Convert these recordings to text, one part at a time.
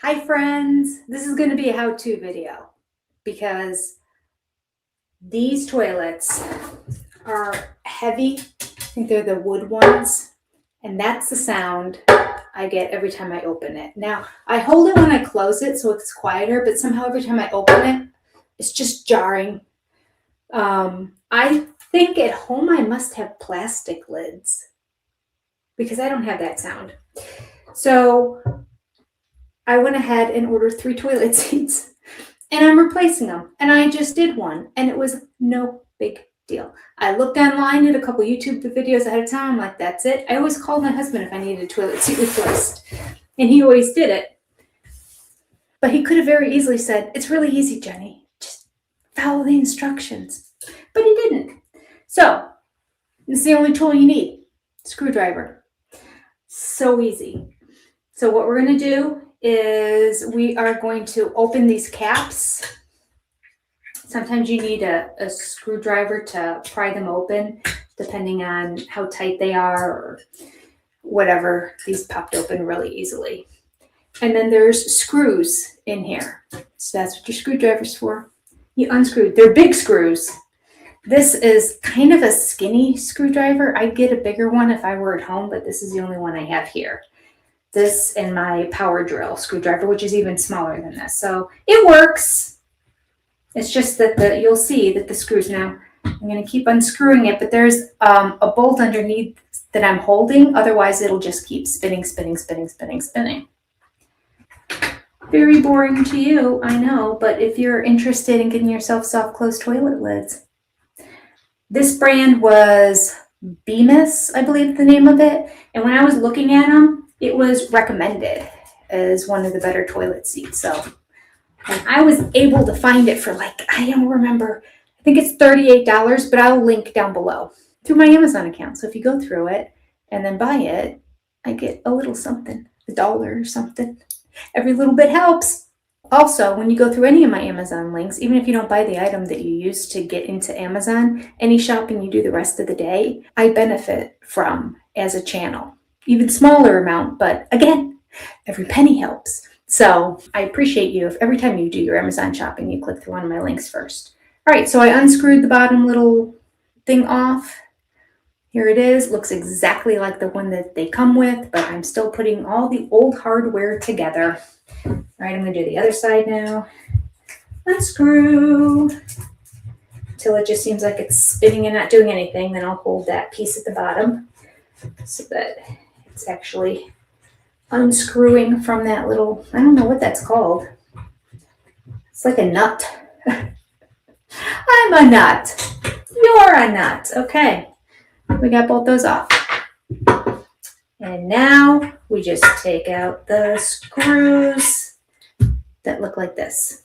Hi friends, this is going to be a how-to video because these toilets are heavy. I think they're the wood ones, and that's the sound I get every time I open it. Now, I hold it when I close it so it's quieter, but somehow every time I open it, it's just jarring. I think at home I must have plastic lids because I don't have that sound. So I went ahead and ordered 3 toilet seats and I'm replacing them. And I just did one and it was no big deal. I looked online at a couple YouTube videos ahead of time. I'm like, that's it. I always called my husband if I needed a toilet seat replaced, and he always did it. But he could have very easily said, it's really easy, Jenny. Just follow the instructions. But he didn't. So this is the only tool you need. Screwdriver. So easy. So what we're going to do is we are going to open these caps. Sometimes you need a screwdriver to pry them open, depending on how tight they are or whatever. These popped open really easily. And then there's screws in here. So that's what your screwdriver's for. You unscrew. They're big screws. This is kind of a skinny screwdriver. I'd get a bigger one if I were at home, but this is the only one I have here. This and my power drill screwdriver, which is even smaller than this. So it works. It's just that you'll see that the screws now, I'm going to keep unscrewing it, but there's a bolt underneath that I'm holding. Otherwise, it'll just keep spinning, spinning, spinning, spinning, spinning. Very boring to you, I know, but if you're interested in getting yourself soft close toilet lids. This brand was Bemis, I believe the name of it. And when I was looking at them, it was recommended as one of the better toilet seats. So and I was able to find it for I don't remember, I think it's $38, but I'll link down below through my Amazon account. So if you go through it and then buy it, I get a little something, $1 or something. Every little bit helps. Also, when you go through any of my Amazon links, even if you don't buy the item that you use to get into Amazon, any shopping you do the rest of the day, I benefit from as a channel. Even smaller amount, but again, every penny helps. So I appreciate you if every time you do your Amazon shopping, you click through one of my links first. All right, so I unscrewed the bottom little thing off. Here it is. Looks exactly like the one that they come with, but I'm still putting all the old hardware together. All right, I'm going to do the other side now. Unscrew till it just seems like it's spinning and not doing anything. Then I'll hold that piece at the bottom so that it's actually unscrewing from that little, I don't know what that's called. It's like a nut. I'm a nut. You're a nut. Okay. We got both those off. And now we just take out the screws that look like this.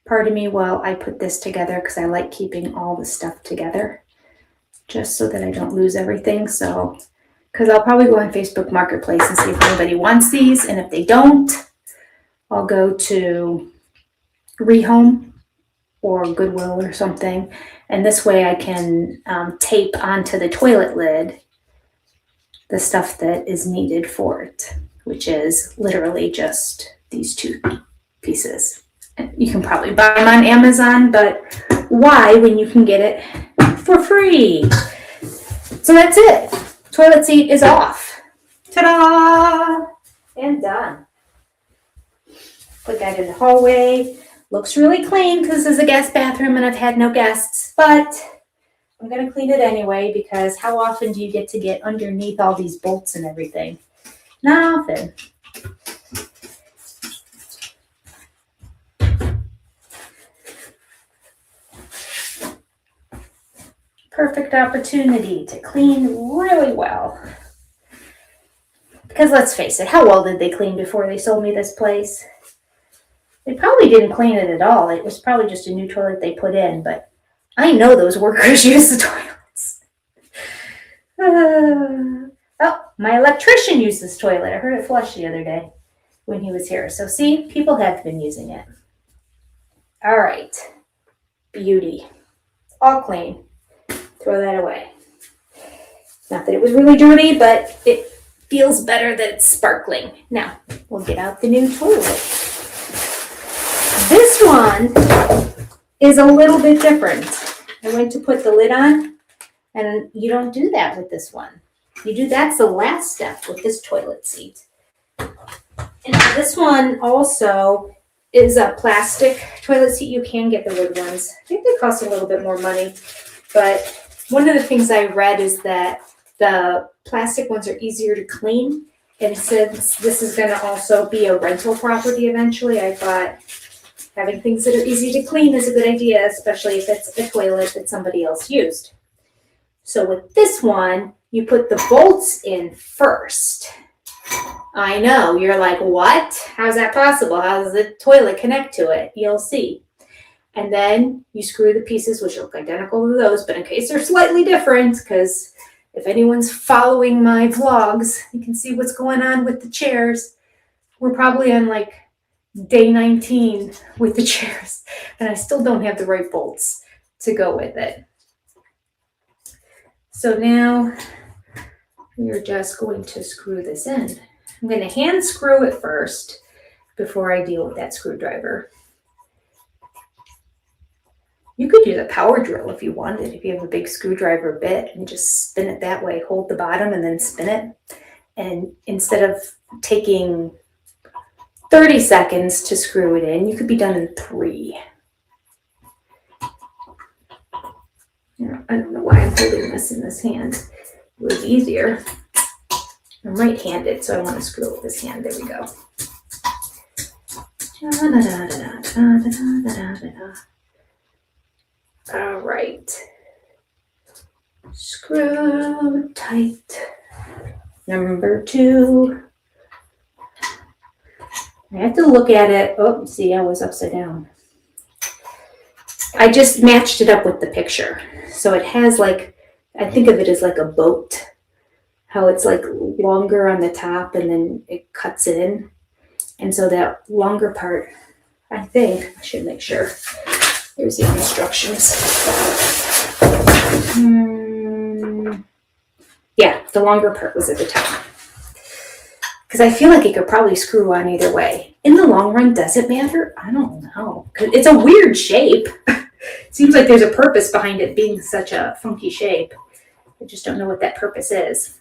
Pardon me while I put this together because I like keeping all the stuff together just so that I don't lose everything. So, because I'll probably go on Facebook Marketplace and see if anybody wants these. And if they don't, I'll go to Rehome or Goodwill or something. And this way I can tape onto the toilet lid the stuff that is needed for it, which is literally just these 2 pieces. You can probably buy them on Amazon, but why when you can get it for free? So that's it. Toilet seat is off. Ta-da! And done. Put that in the hallway. Looks really clean because this is a guest bathroom and I've had no guests, but I'm going to clean it anyway because how often do you get to get underneath all these bolts and everything? Not often. Perfect opportunity to clean really well. Because let's face it, how well did they clean before they sold me this place? They probably didn't clean it at all. It was probably just a new toilet they put in, but I know those workers use the toilets. Oh, my electrician used this toilet. I heard it flush the other day when he was here. So see, people have been using it. All right. Beauty. All clean. Throw that away. Not that it was really dirty, but it feels better that it's sparkling. Now, we'll get out the new toilet. This one is a little bit different. I went to put the lid on, and you don't do that with this one. That's the last step with this toilet seat. And this one also is a plastic toilet seat. You can get the wood ones. I think they cost a little bit more money, but one of the things I read is that the plastic ones are easier to clean. And since this is going to also be a rental property eventually, I thought having things that are easy to clean is a good idea, especially if it's a toilet that somebody else used. So with this one, you put the bolts in first. I know, you're like, what? How's that possible? How does the toilet connect to it? You'll see. And then you screw the pieces, which look identical to those, but in case they're slightly different, because if anyone's following my vlogs, you can see what's going on with the chairs. We're probably on like day 19 with the chairs, and I still don't have the right bolts to go with it. So now we're just going to screw this in. I'm going to hand screw it first before I deal with that screwdriver. You could use a power drill if you wanted, if you have a big screwdriver bit, and just spin it that way. Hold the bottom and then spin it. And instead of taking 30 seconds to screw it in, you could be done in 3. I don't know why I'm holding this in this hand. It was easier. I'm right-handed, so I want to screw it with this hand. There we go. All right. Screw tight. Number 2. I have to look at it. Oh, see, I was upside down. I just matched it up with the picture. So it has like, I think of it as like a boat. How it's like longer on the top and then it cuts in. And so that longer part, I think, I should make sure. Here's the instructions. Yeah, the longer part was at the top. Because I feel like it could probably screw on either way. In the long run, does it matter? I don't know. 'Cause it's a weird shape. Seems like there's a purpose behind it being such a funky shape. I just don't know what that purpose is.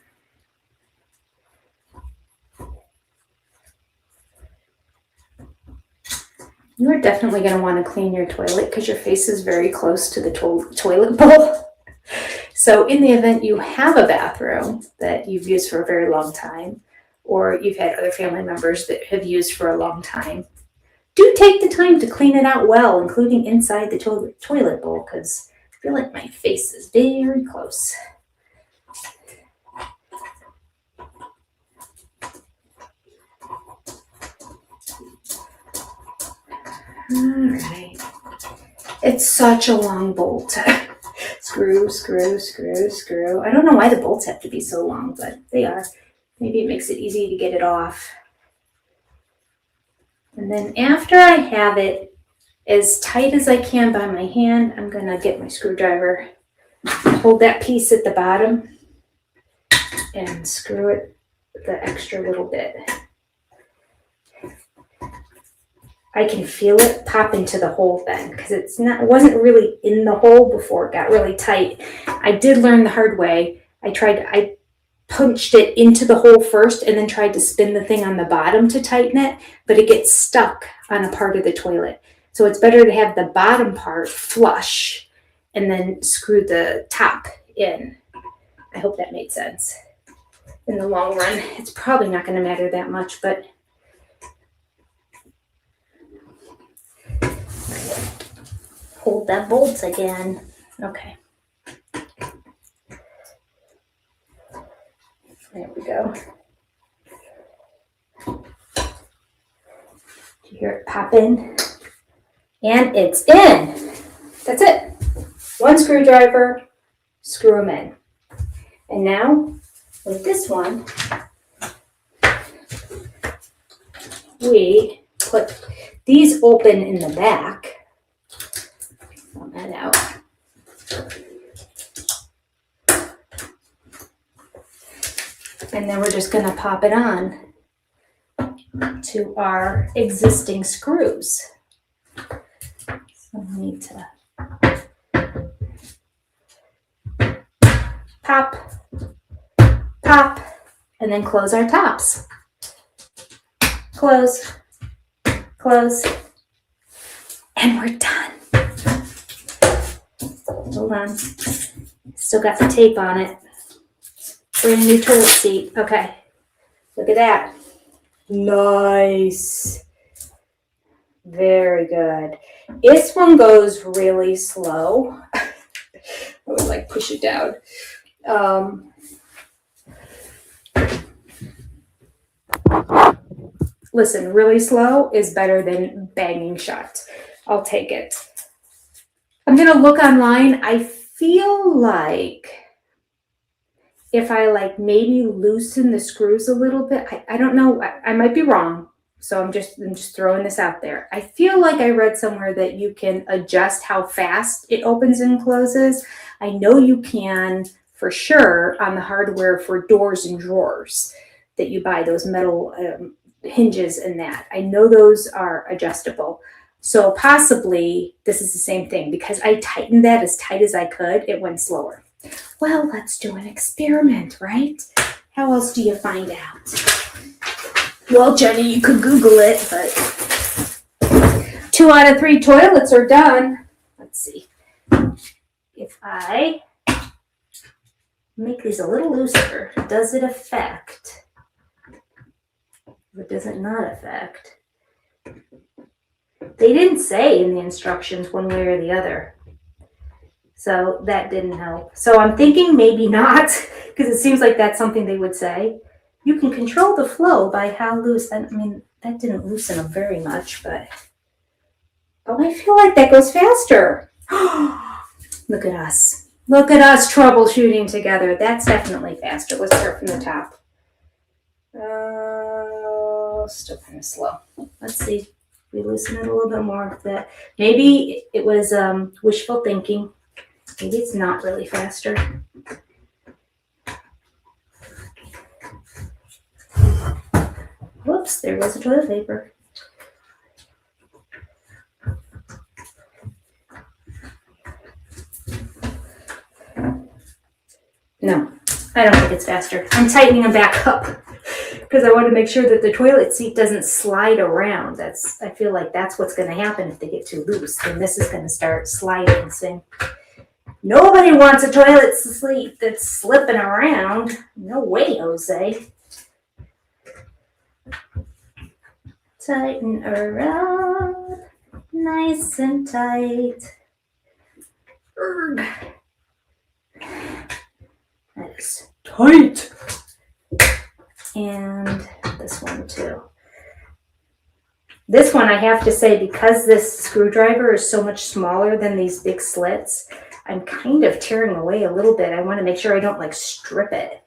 You are definitely going to want to clean your toilet because your face is very close to the toilet bowl. So in the event you have a bathroom that you've used for a very long time, or you've had other family members that have used for a long time, do take the time to clean it out well, including inside the toilet bowl, because I feel like my face is very close. All right. It's such a long bolt. Screw, screw, screw, screw. I don't know why the bolts have to be so long, but they are. Maybe it makes it easy to get it off. And then after I have it as tight as I can by my hand, I'm going to get my screwdriver, hold that piece at the bottom, and screw it the extra little bit. I can feel it pop into the hole then, because it wasn't really in the hole before it got really tight. I did learn the hard way. I punched it into the hole first and then tried to spin the thing on the bottom to tighten it, but it gets stuck on a part of the toilet. So it's better to have the bottom part flush and then screw the top in. I hope that made sense. In the long run, it's probably not going to matter that much, but hold that bolts again. Okay. There we go. Do you hear it pop in? And it's in. That's it. One screwdriver, screw them in. And now, with this one, we put these open in the back. Pull that out. And then we're just going to pop it on to our existing screws. So we need to pop, pop, and then close our tops. Close, close, and we're done. Hold on. Still got the tape on it. Brand new toilet seat. Okay. Look at that. Nice. Very good. This one goes really slow. I would like push it down. Listen, really slow is better than banging shut. I'll take it. I'm going to look online. I feel like if I like maybe loosen the screws a little bit, I don't know. I might be wrong. So I'm just throwing this out there. I feel like I read somewhere that you can adjust how fast it opens and closes. I know you can for sure on the hardware for doors and drawers that you buy, those metal hinges and that. I know those are adjustable. So possibly this is the same thing because I tightened that as tight as I could. It went slower. Well, let's do an experiment, right? How else do you find out? Well, Jenny, you could Google it, but 2 out of 3 toilets are done. Let's see. If I make these a little looser, does it affect? Or does it not affect? They didn't say in the instructions one way or the other. So that didn't help. So I'm thinking maybe not, because it seems like that's something they would say. You can control the flow by how loose. I mean, that didn't loosen them very much, but oh, I feel like that goes faster. Look at us. Look at us troubleshooting together. That's definitely faster. Let's start from the top. Still kind of slow. Let's see. We loosen it a little bit more. That maybe it was wishful thinking. Maybe it's not really faster. Whoops, there goes the toilet paper. No, I don't think it's faster. I'm tightening them back up because I want to make sure that the toilet seat doesn't slide around. I feel like that's what's going to happen if they get too loose. Then this is going to start sliding. So nobody wants a toilet seat that's slipping around. No way, Jose. Tighten her up, nice and tight. That is tight. And this one too. This one I have to say, because this screwdriver is so much smaller than these big slits, I'm kind of tearing away a little bit. I want to make sure I don't like strip it.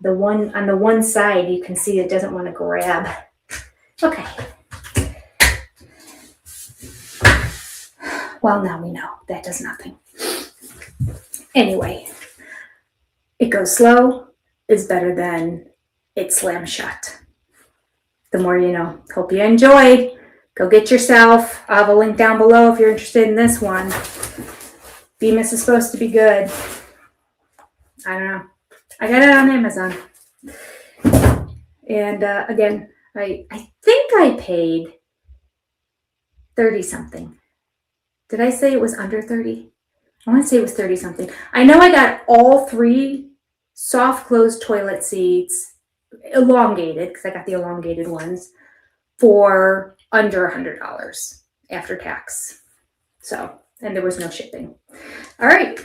The one on the one side, you can see it doesn't want to grab. Okay. Well, now we know that does nothing. Anyway, it goes slow is better than it slams shut. The more you know. Hope you enjoyed. Go get yourself. I'll have a link down below if you're interested in this one. Bemis is supposed to be good. I don't know. I got it on Amazon. And again, I think I paid 30 something. Did I say it was under 30? I want to say it was 30 something. I know I got all 3 soft close toilet seats, elongated, because I got the elongated ones, for under $100 after tax. So, and there was no shipping. All right.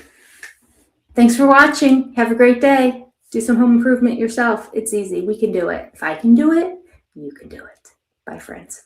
Thanks for watching. Have a great day. Do some home improvement yourself. It's easy. We can do it. If I can do it, you can do it. Bye, friends.